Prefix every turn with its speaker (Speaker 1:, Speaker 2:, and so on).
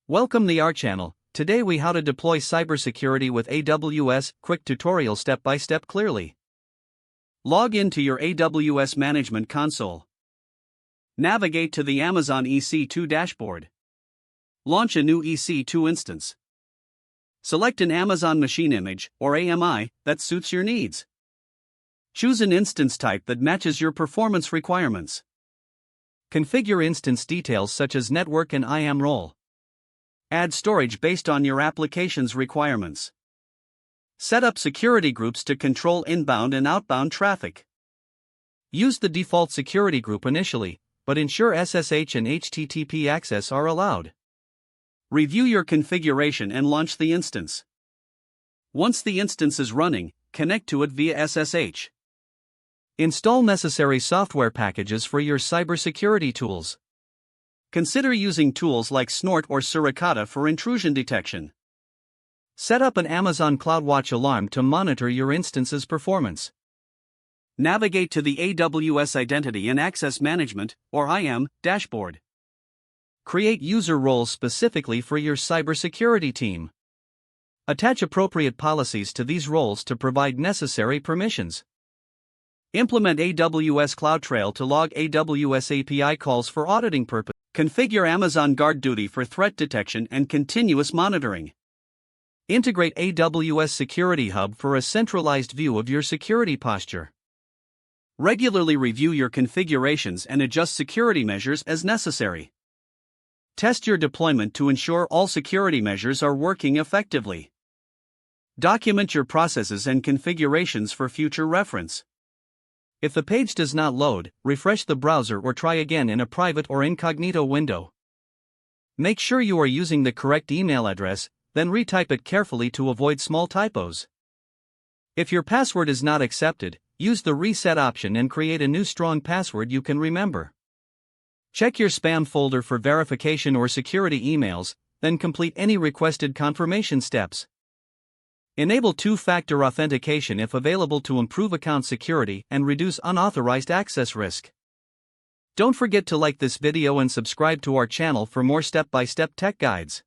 Speaker 1: Welcome to our channel. Today we how to deploy cybersecurity with AWS, quick tutorial step by step clearly. Log into your AWS Management Console. Navigate to the Amazon EC2 dashboard. Launch a new EC2 instance. Select an Amazon machine image, or AMI, that suits your needs. Choose an instance type that matches your performance requirements. Configure instance details such as network and IAM role. Add storage based on your application's requirements. Set up security groups to control inbound and outbound traffic. Use the default security group initially, but ensure SSH and HTTP access are allowed. Review your configuration and launch the instance. Once the instance is running, connect to it via SSH. Install necessary software packages for your cybersecurity tools. Consider using tools like Snort or Suricata for intrusion detection. Set up an Amazon CloudWatch alarm to monitor your instance's performance. Navigate to the AWS Identity and Access Management, or IAM, dashboard. Create user roles specifically for your cybersecurity team. Attach appropriate policies to these roles to provide necessary permissions. Implement AWS CloudTrail to log AWS API calls for auditing purposes. Configure Amazon Guard Duty for threat detection and continuous monitoring. Integrate AWS Security Hub for a centralized view of your security posture. Regularly review your configurations and adjust security measures as necessary. Test your deployment to ensure all security measures are working effectively. Document your processes and configurations for future reference. If the page does not load, refresh the browser or try again in a private or incognito window. Make sure you are using the correct email address, then retype it carefully to avoid small typos. If your password is not accepted, use the reset option and create a new strong password you can remember. Check your spam folder for verification or security emails, then complete any requested confirmation steps. Enable two-factor authentication if available to improve account security and reduce unauthorized access risk. Don't forget to like this video and subscribe to our channel for more step-by-step tech guides.